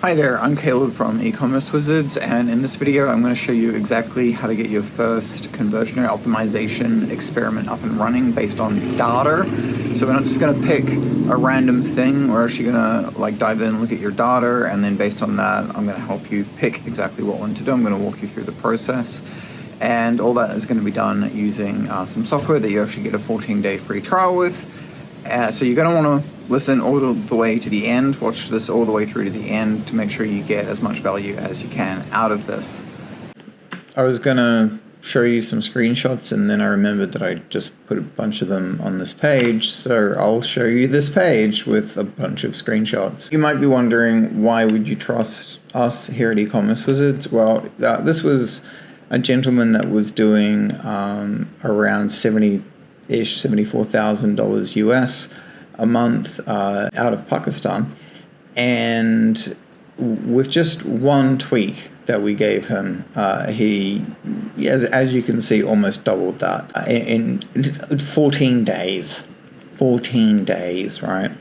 Hi there, I'm Kaleb from eCommerce Wizards, and in this video I'm going to show you exactly how to get your first conversion or optimization experiment up and running based on data. So we're not just going to pick a random thing, we're actually going to dive in, look at your data, and then based on that I'm going to help you pick exactly what one to do. I'm going to walk you through the process, and all that is going to be done using some software that you actually get a 14-day free trial with. So you're going to want to listen all the way to the end, watch this all the way through to the end to make sure you get as much value as you can out of this. I was going to show you some screenshots, and then I remembered that I just put a bunch of them on this page, so I'll show you this page with a bunch of screenshots. You might be wondering, why would you trust us here at eCommerce Wizards? Well, this was a gentleman that was doing around $74,000 US a month out of Pakistan, and with just one tweak that we gave him, he, as you can see, almost doubled that in 14 days. 14 days, right?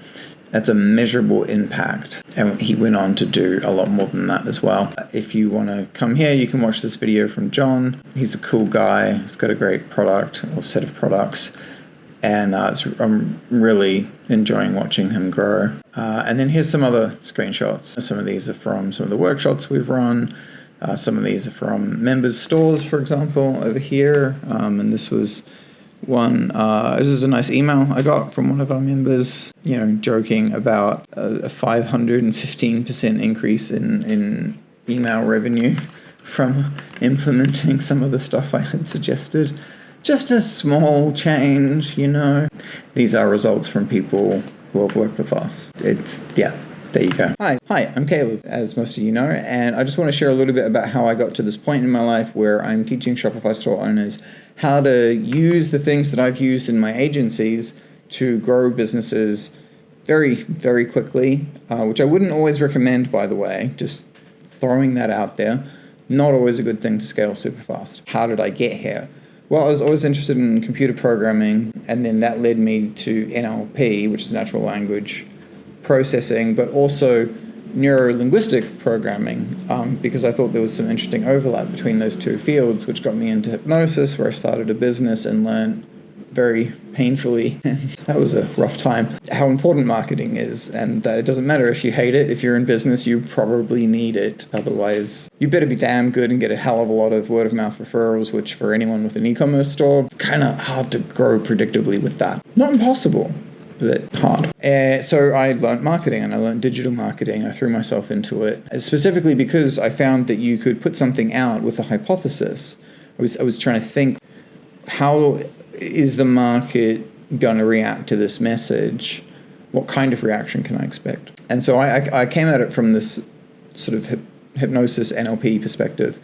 That's a measurable impact, and he went on to do a lot more than that as well. If you want to come here, you can watch this video from John. He's a cool guy. He's got a great product or set of products, and I'm really enjoying watching him grow. And then here's some other screenshots. Some of these are from some of the workshops we've run. Some of these are from members' stores, for example, over here. And this was one, this is a nice email I got from one of our members, joking about a 515% increase in email revenue from implementing some of the stuff I had suggested. Just a small change, These are results from people who have worked with us. There you go. Hi, I'm Kaleb, as most of you know, and I just want to share a little bit about how I got to this point in my life where I'm teaching Shopify store owners how to use the things that I've used in my agencies to grow businesses very, very quickly, which I wouldn't always recommend, by the way, just throwing that out there. Not always a good thing to scale super fast. How did I get here? Well, I was always interested in computer programming, and then that led me to NLP, which is natural language processing, but also neuro-linguistic programming, because I thought there was some interesting overlap between those two fields, which got me into hypnosis, where I started a business and learned very painfully, and that was a rough time, how important marketing is, and that it doesn't matter if you hate it. If you're in business, you probably need it. Otherwise, you better be damn good and get a hell of a lot of word-of-mouth referrals, which for anyone with an e-commerce store, kind of hard to grow predictably with that. Not impossible, but hard. So I learned marketing, and I learned digital marketing. I threw myself into it, specifically because I found that you could put something out with a hypothesis. I was trying to think, how is the market going to react to this message? What kind of reaction can I expect? And so I came at it from this sort of hypnosis NLP perspective.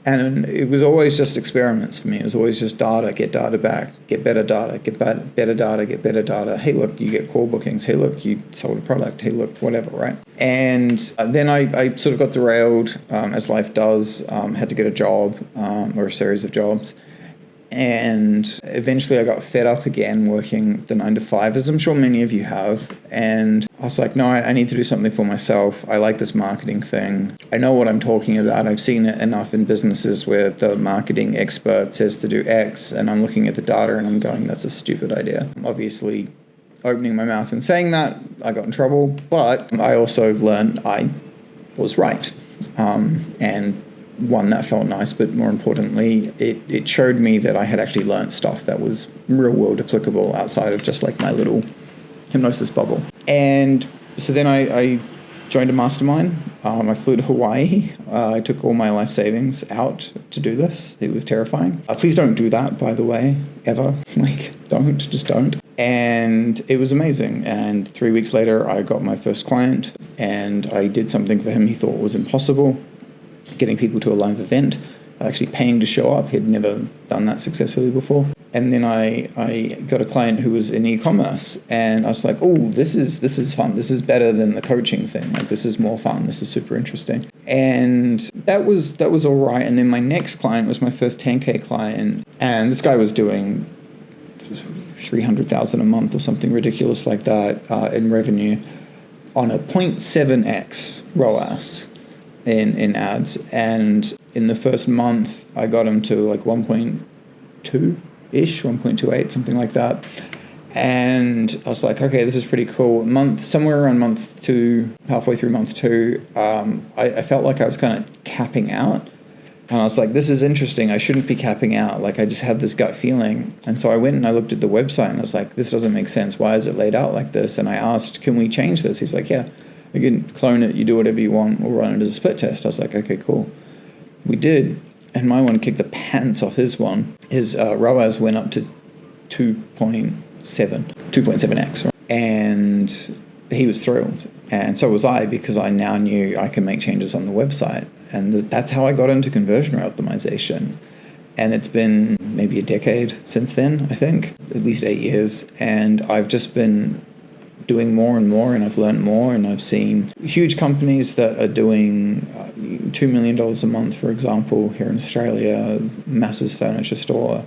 And it was always just experiments for me. It was always just data, get data back, get better data, get better data, get better data. Hey, look, you get call bookings. Hey, look, you sold a product. Hey, look, whatever, right? And then I sort of got derailed, as life does, had to get a job or a series of jobs. And eventually I got fed up again working the 9 to 5, as I'm sure many of you have. And I was like, no, I need to do something for myself. I like this marketing thing. I know what I'm talking about. I've seen it enough in businesses where the marketing expert says to do X, and I'm looking at the data and I'm going, that's a stupid idea. Obviously, opening my mouth and saying that, I got in trouble. But I also learned I was right. And one, that felt nice, but more importantly, it showed me that I had actually learned stuff that was real world applicable outside of just my little hypnosis bubble. And so then I joined a mastermind. I flew to Hawaii. I took all my life savings out to do this. It was terrifying. Please don't do that, by the way, ever. Don't. And it was amazing. And 3 weeks later, I got my first client, and I did something for him he thought was impossible. Getting people to a live event, actually paying to show up. He'd never done that successfully before. And then I got a client who was in e-commerce, and I was like, oh, this is fun. This is better than the coaching thing. This is more fun. This is super interesting. And that was all right. And then my next client was my first 10K client, and this guy was doing $300,000 a month or something ridiculous like that in revenue. on a 0.7x ROAS in ads, and in the first month I got him to like 1.2-ish, 1.28, something like that. And I was like, okay, this is pretty cool. Somewhere around month 2, halfway through month 2, I felt like I was kind of capping out. And I was like, this is interesting. I shouldn't be capping out. Like, I just had this gut feeling. And so I went and I looked at the website and I was like, this doesn't make sense. Why is it laid out like this? And I asked, can we change this? He's like, yeah, you can clone it. You do whatever you want. We'll run it as a split test. I was like, okay, cool. We did. And my one kicked the pants off his one. His ROAS went up to 2.7x. Right? And he was thrilled. And so was I, because I now knew I can make changes on the website. And that's how I got into conversion rate optimization. And it's been maybe a decade since then, I think, at least 8 years. And I've just been doing more and more, and I've learned more, and I've seen huge companies that are doing $2 million a month, for example, here in Australia, massive furniture store,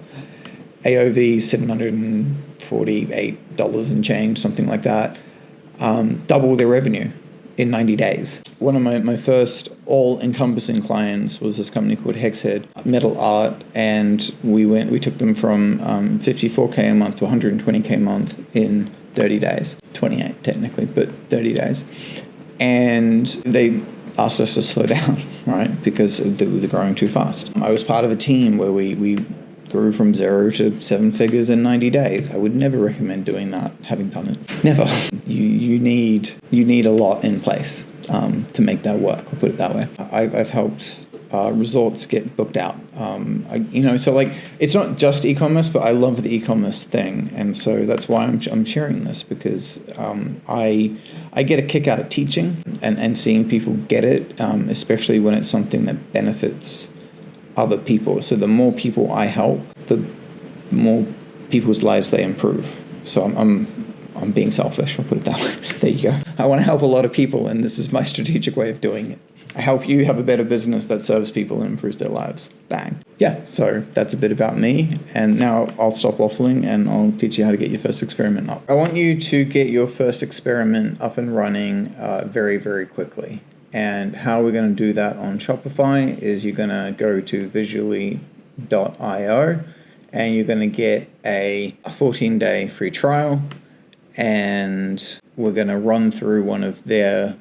AOV $748 and change, something like that, double their revenue in 90 days. One of my first all-encompassing clients was this company called Hexhead Metal Art, and we took them from 54K a month to 120K a month in 30 days. 28 technically, but 30 days. And they asked us to slow down, right? Because they're growing too fast. I was part of a team where we grew from 0 to 7 figures in 90 days. I would never recommend doing that, having done it. Never. You need a lot in place to make that work. I'll put it that way. I've helped resorts get booked out. So like, it's not just e-commerce, but I love the e-commerce thing, and so that's why I'm sharing this, because I get a kick out of teaching and seeing people get it, especially when it's something that benefits other people. So the more people I help, the more people's lives they improve. So I'm being selfish, I'll put it that way. There you go. I want to help a lot of people, and this is my strategic way of doing it. I help you have a better business that serves people and improves their lives. Bang. Yeah, so that's a bit about me. And now I'll stop waffling and I'll teach you how to get your first experiment up. I want you to get your first experiment up and running very, very quickly. And how we're going to do that on Shopify is you're going to go to visually.io and you're going to get a 14-day free trial. And we're going to run through one of their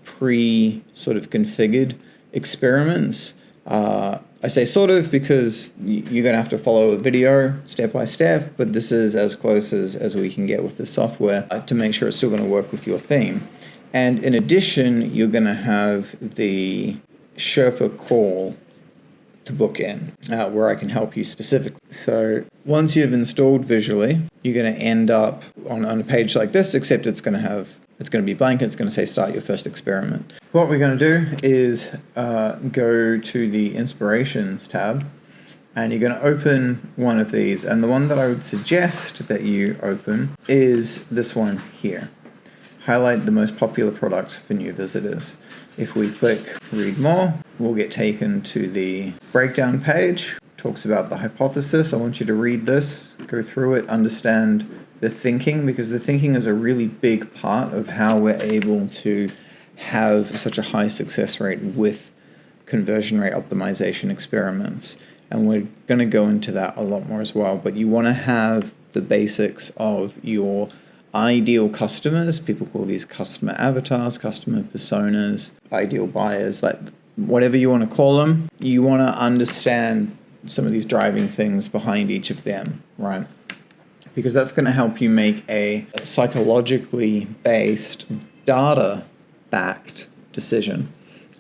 pre-sort of configured experiments. I say sort of because you're going to have to follow a video step by step, but this is as close as we can get with the software to make sure it's still going to work with your theme. And in addition, you're going to have the Sherpa call to book in, where I can help you specifically. So once you've installed Visually, you're going to end up on a page like this, except it's going to be blank. It's going to say start your first experiment. What we're going to do is go to the Inspirations tab, and you're going to open one of these. And the one that I would suggest that you open is this one here. Highlight the most popular products for new visitors. If we click read more, we'll get taken to the breakdown page. Talks about the hypothesis. I want you to read this, go through it, understand the thinking, because the thinking is a really big part of how we're able to have such a high success rate with conversion rate optimization experiments. And we're going to go into that a lot more as well. But you want to have the basics of your ideal customers. People call these customer avatars, customer personas, ideal buyers, like whatever you want to call them. You want to understand some of these driving things behind each of them, right? Because that's going to help you make a psychologically based, data-backed decision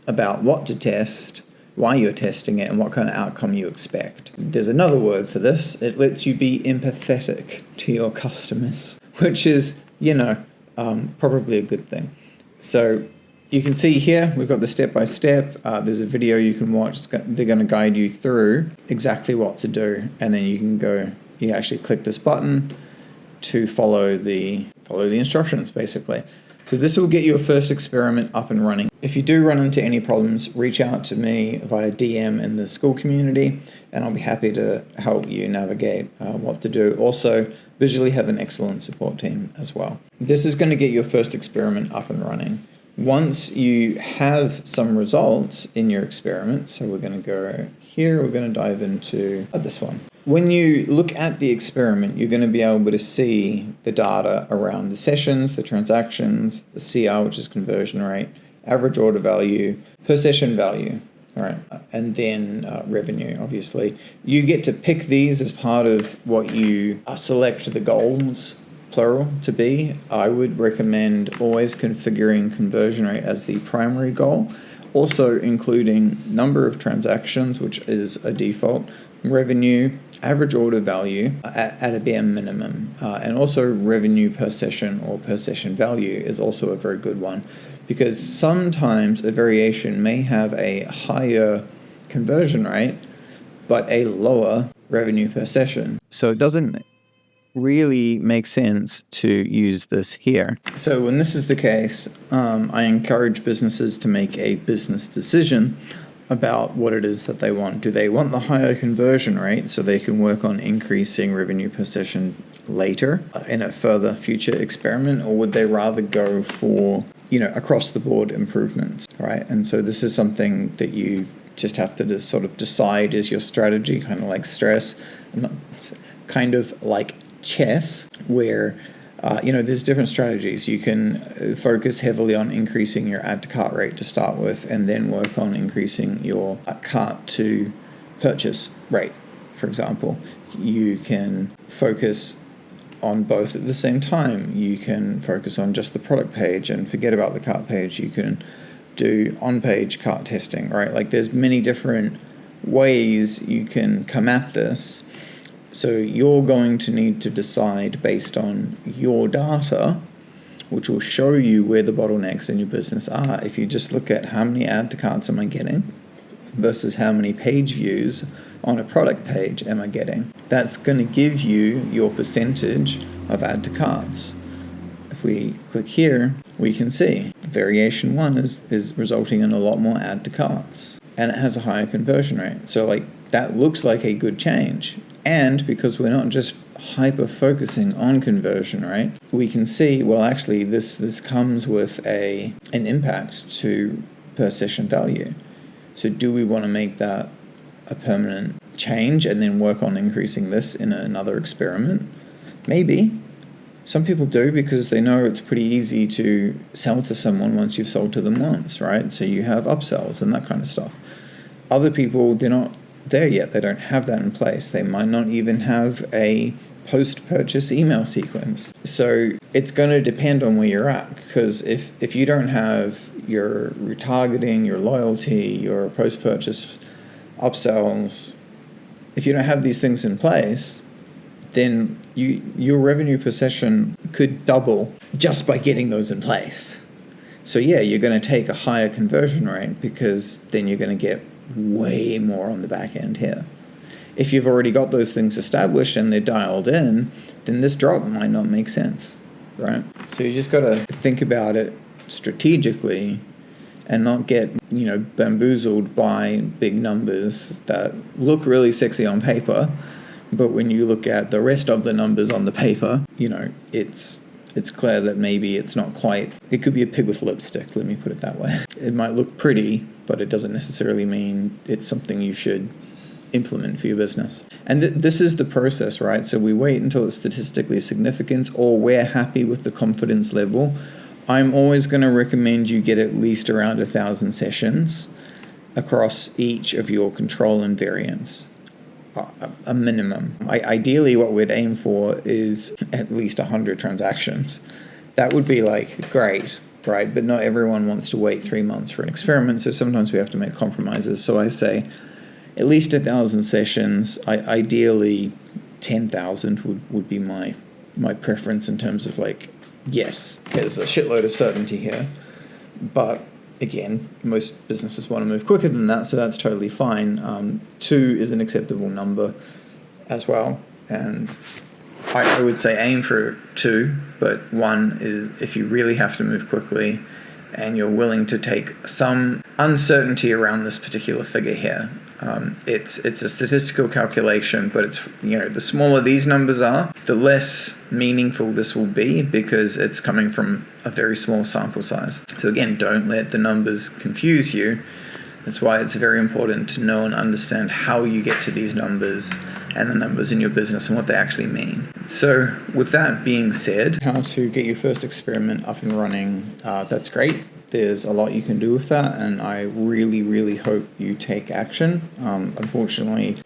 about what to test, why you're testing it, and what kind of outcome you expect. There's another word for this. It lets you be empathetic to your customers, which is, probably a good thing. So you can see here, we've got the step-by-step. There's a video you can watch. They're going to guide you through exactly what to do. And then you can actually click this button to follow the instructions, basically. So this will get your first experiment up and running. If you do run into any problems, reach out to me via DM in the school community, and I'll be happy to help you navigate what to do. Also, Visually have an excellent support team as well. This is going to get your first experiment up and running. Once you have some results in your experiment, so we're going to go here, we're going to dive into this one. When you look at the experiment, you're going to be able to see the data around the sessions, the transactions, the CR, which is conversion rate, average order value, per session value, all right, and then revenue, obviously. You get to pick these as part of what you select the goals, plural, to be. I would recommend always configuring conversion rate as the primary goal, also including number of transactions, which is a default, revenue, average order value at a bare minimum, and also revenue per session or per session value is also a very good one, because sometimes a variation may have a higher conversion rate but a lower revenue per session. So it doesn't really make sense to use this here. So when this is the case, I encourage businesses to make a business decision about what it is that they want. Do they want the higher conversion rate so they can work on increasing revenue per session later in a further future experiment, or would they rather go for, across the board improvements, right? And so this is something that you just have to just sort of decide is your strategy, kind of like stress, kind of like chess, where there's different strategies. You can focus heavily on increasing your add to cart rate to start with, and then work on increasing your cart to purchase rate, for example. You can focus on both at the same time. You can focus on just the product page and forget about the cart page. You can do on-page cart testing, right? Like there's many different ways you can come at this. So you're going to need to decide based on your data, which will show you where the bottlenecks in your business are. If you just look at how many add to carts am I getting versus how many page views on a product page am I getting, that's going to give you your percentage of add to carts. If we click here, we can see variation 1 is resulting in a lot more add to carts, and it has a higher conversion rate. So that looks like a good change. And because we're not just hyper focusing on conversion rate, we can see, well, actually this comes with an impact to per session value. So do we want to make that a permanent change and then work on increasing this in another experiment? Maybe. Some people do, because they know it's pretty easy to sell to someone once you've sold to them once, right? So you have upsells and that kind of stuff. Other people, they're not there yet. They don't have that in place. They might not even have a post-purchase email sequence. So it's going to depend on where you're at, because if you don't have your retargeting, your loyalty, your post-purchase upsells, if you don't have these things in place, then your revenue per session could double just by getting those in place. So yeah, you're going to take a higher conversion rate, because then you're going to get way more on the back end here. If you've already got those things established and they're dialed in, then this drop might not make sense, right? So you just got to think about it strategically and not get, bamboozled by big numbers that look really sexy on paper, but when you look at the rest of the numbers on the paper, it's clear that maybe it's not quite, it could be a pig with lipstick, let me put it that way. It might look pretty, but it doesn't necessarily mean it's something you should implement for your business. And this is the process, right? So we wait until it's statistically significant, or we're happy with the confidence level. I'm always going to recommend you get at least around 1,000 sessions across each of your control and variants. A minimum. Ideally, what we'd aim for is at least 100 transactions. That would be great, right? But not everyone wants to wait 3 months for an experiment, so sometimes we have to make compromises. So I say at least 1,000 sessions. Ideally, 10,000 would be my preference in terms of yes, there's a shitload of certainty here, but again, most businesses want to move quicker than that, so that's totally fine. 2 is an acceptable number as well, and I would say aim for 2, but 1 is if you really have to move quickly and you're willing to take some uncertainty around this particular figure here. It's a statistical calculation, but it's, the smaller these numbers are, the less meaningful this will be because it's coming from a very small sample size. So again, don't let the numbers confuse you. That's why it's very important to know and understand how you get to these numbers and the numbers in your business and what they actually mean. So with that being said, how to get your first experiment up and running, that's great. There's a lot you can do with that, and I really, really hope you take action. Unfortunately,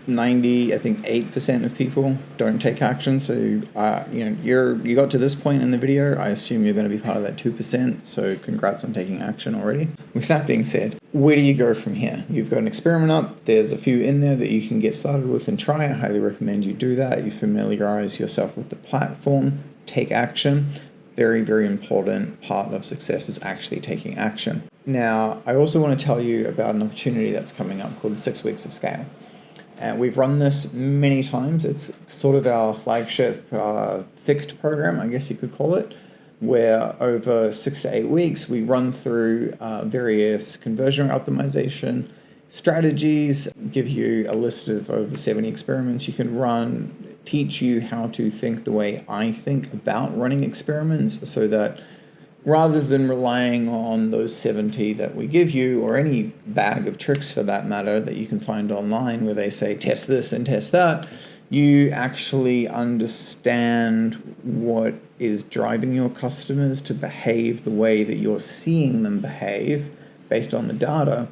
8% of people don't take action. So, you got to this point in the video. I assume you're going to be part of that 2%. So congrats on taking action already. With that being said, where do you go from here? You've got an experiment up. There's a few in there that you can get started with and try. I highly recommend you do that. You familiarize yourself with the platform, take action. Very, very important part of success is actually taking action. Now, I also want to tell you about an opportunity that's coming up called the 6 Weeks of Scale. We've run this many times. It's sort of our flagship fixed program, I guess you could call it, where over 6 to 8 weeks, we run through various conversion optimization strategies, give you a list of over 70 experiments you can run, teach you how to think the way I think about running experiments so that rather than relying on those 70 that we give you, or any bag of tricks for that matter that you can find online where they say test this and test that, you actually understand what is driving your customers to behave the way that you're seeing them behave based on the data.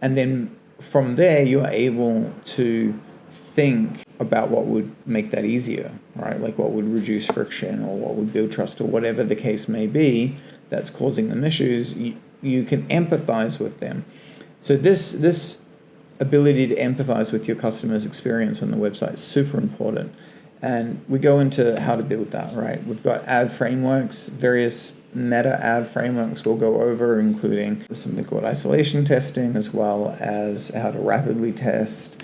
And then from there, you're able to think about what would make that easier, right? Like what would reduce friction or what would build trust or whatever the case may be that's causing them issues. You can empathize with them. So this ability to empathize with your customer's experience on the website is super important. And we go into how to build that, right? We've got ad frameworks, various meta ad frameworks we'll go over, including something called isolation testing, as well as how to rapidly test,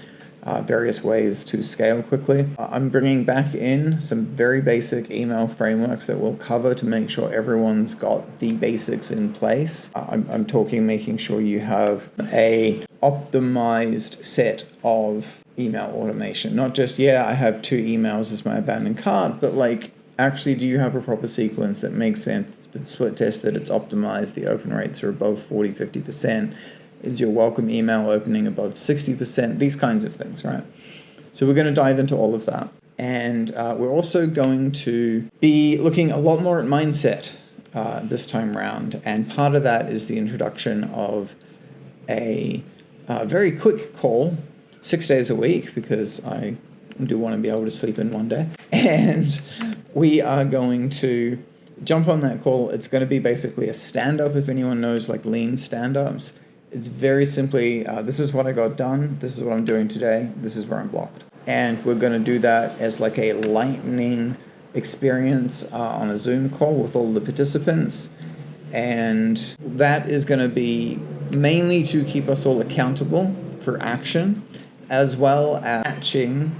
various ways to scale quickly. I'm bringing back in some very basic email frameworks that we'll cover to make sure everyone's got the basics in place. I'm talking making sure you have a optimized set of email automation. Not just, I have 2 emails as my abandoned cart, but actually, do you have a proper sequence that makes sense? It's been split tested, it's optimized, the open rates are above 40, 50%. Is your welcome email opening above 60%? These kinds of things, right? So we're going to dive into all of that. And we're also going to be looking a lot more at mindset this time around. And part of that is the introduction of a very quick call, 6 days a week, because I do want to be able to sleep in one day. And we are going to jump on that call. It's going to be basically a stand-up, if anyone knows lean stand-ups. It's very simply, this is what I got done, this is what I'm doing today, this is where I'm blocked. And we're going to do that as a lightning experience on a Zoom call with all the participants. And that is going to be mainly to keep us all accountable for action, as well as catching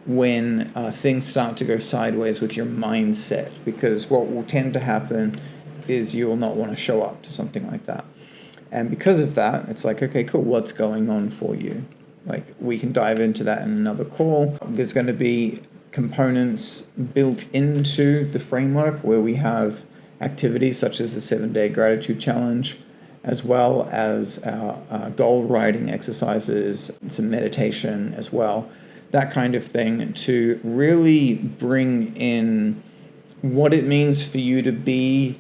when things start to go sideways with your mindset. Because what will tend to happen is you'll not want to show up to something like that. And because of that, it's okay, cool, what's going on for you? We can dive into that in another call. There's going to be components built into the framework where we have activities such as the 7-day gratitude challenge, as well as our goal writing exercises, some meditation as well, that kind of thing, to really bring in what it means for you to be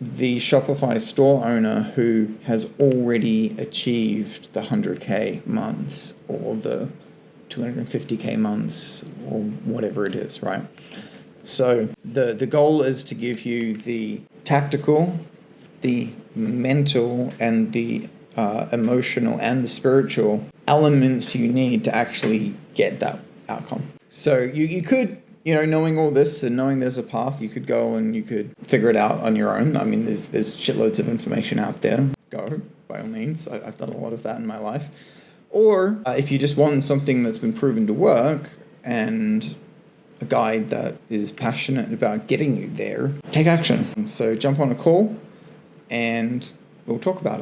the Shopify store owner who has already achieved the 100K months or the 250K months or whatever it is, right? So the goal is to give you the tactical, the mental, and the emotional and the spiritual elements you need to actually get that outcome. So you could, knowing all this and knowing there's a path, you could go and you could figure it out on your own. I mean, there's shitloads of information out there. Go, by all means. I've done a lot of that in my life. Or if you just want something that's been proven to work and a guide that is passionate about getting you there, take action. So jump on a call and we'll talk about it.